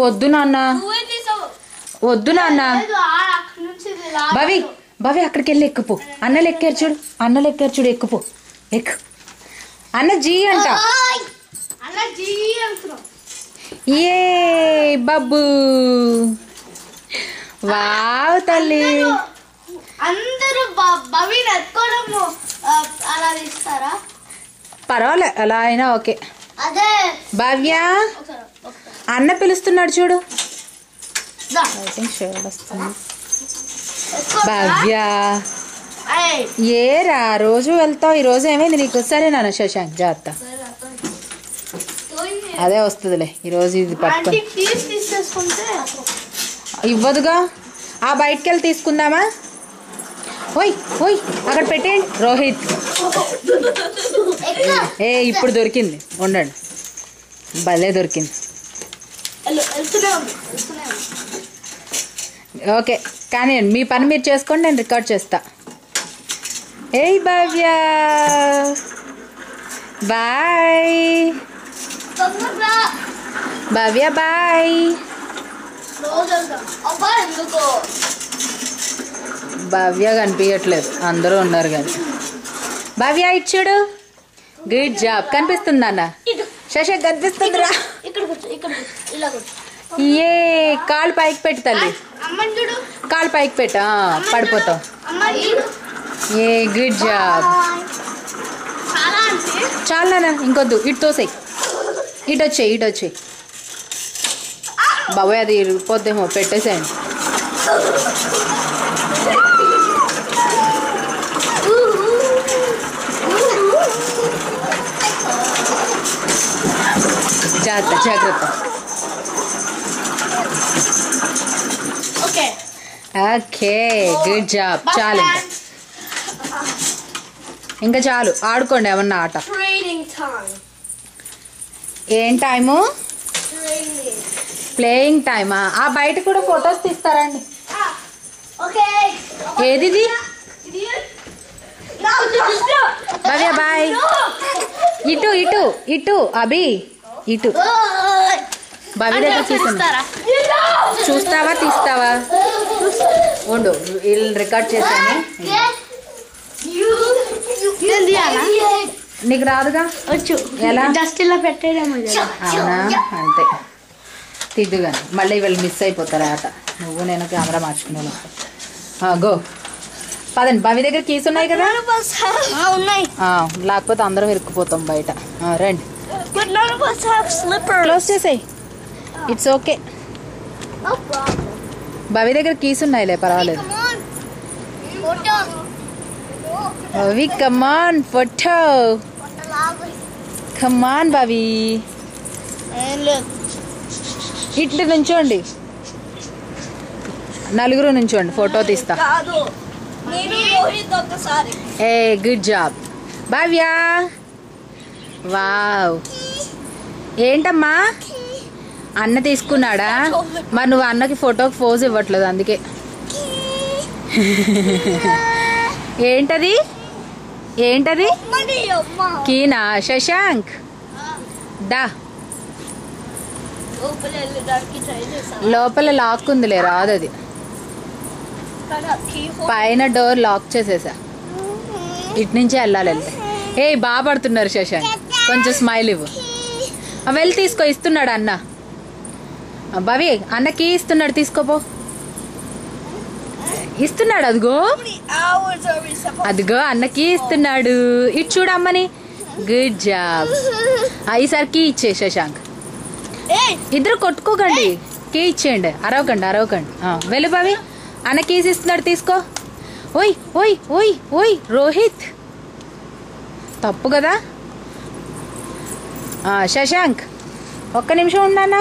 వద్దు నాన్న వద్దు నాన్న భవి భవి అక్కడికి వెళ్ళి ఎక్కుపో అన్నలు ఎక్కారు చూడు ఎక్కుపో ఎక్కు అన్న జీ అంట ఏ బాబు వావ్ తల్లి అందరూ భవిని ఎత్తుకోవడము అలా తీస్తారా పర్వాలే అలా అయినా ఓకే అదే భవ్య అన్న పిలుస్తున్నాడు చూడు భవ్య ఏరా రోజు వెళ్తావు ఈ రోజు ఏమైంది నీకు సరే నాన్న శశాంక్ జాగ్రత్త అదే వస్తుందిలే ఈరోజు ఇది పట్టుకొని ఇవ్వదుగా ఆ బయటికి వెళ్ళి తీసుకుందామా ఓయ్ ఓయ్ అక్కడ పెట్టేయండి రోహిత్ ఏ ఇప్పుడు దొరికింది ఉండండి భలే దొరికింది ఓకే కానీ మీ పని మీరు చేసుకోండి నేను రికార్డ్ చేస్తా ఏయ్ భవ్య బాయ్ భవ్య బాయ్ భవ్య కనిపించట్లేదు అందరూ ఉన్నారు కానీ భవ్య ఇచ్చాడు గుడ్ జాబ్ కనిపిస్తుంది అన్న శశాంక్ కనిపిస్తుందిరా ఏ కాలు పైకి పెట్టి తల్లి కాలు పైకి పెట్టా పడిపోతావు ఏ గుడ్ జాబ్ చాలా ఇంకొద్దు ఇటు తోసేయి ఇటు వచ్చేయి బాబాయ్ అది ఇరిగిపోద్దేమో పెట్టేసేయండి జాగ్రత్త ఓకే గుడ్ జాబ్ చాలు ఇంకా చాలు ఆడుకోండి ఏమన్నా ఆట ఏం టైము ప్లేయింగ్ టైమా ఆ బయట కూడా ఫొటోస్ తీస్తారండి ఏది భవ్య బాయ్ ఇటు అభి ఇటు భవ్య దగ్గర చూస్తావా తీస్తావా ఉండు వీళ్ళు రికార్డ్ చేశాను నీకు రాదుగా వచ్చు ఎలా జస్ట్ ఇలా పెట్టేయడం అవునా అంతే తిద్దుగా మళ్ళీ వీళ్ళు మిస్ అయిపోతారు ఆట నువ్వు నేను కెమెరా మార్చుకునే గో పదండి భవి దగ్గర కీస్ ఉన్నాయి కదా ఉన్నాయి లేకపోతే అందరం ఇరుక్కుపోతాం బయట రండి క్లోజ్ చేసేయి ఇట్స్ ఓకే భవి దగ్గర కీస్ ఉన్నాయిలే పర్వాలేదు భవి కమాన్ ఫోటో కమాన్ భవి ఇట్లా నుంచోండి నలుగురు నుంచోండి ఫోటో తీస్తా a good job Bhavya wow ఏంటమ్మా అన్న తీసుకున్నాడా మరి నువ్వు అన్నకి ఫోటోకి పోజ్ ఇవ్వట్లేదు అందుకే ఏంటది కీనా శశాంక్ దా లోపల లాక్ ఉందిలే రాదు అది పైన డోర్ లాక్ చేసేసా ఇటు నుంచే వెళ్ళాలి ఏ బాగా పడుతున్నారు శశాంక్ కొంచెం స్మైల్ ఇవ్వు వెళ్ళి తీసుకో ఇస్తున్నాడు అన్న భవి అన్నకి ఇస్తున్నాడు తీసుకోపో ఇస్తున్నాడు అదిగో అన్నకి ఇస్తున్నాడు ఇటు చూడు అమ్మని గుడ్ జాబ్ ఈసారి కీ ఇచ్చే శశాంక్ ఇద్దరు కొట్టుకోకండి కీ ఇచ్చేయండి అరవకండి వెళ్ళు భవి అన్న కీస్ ఇస్తున్నాడు తీసుకో ఓయ్ రోహిత్ తప్పు కదా శశాంక్ ఒక్క నిమిషం ఉండన్నా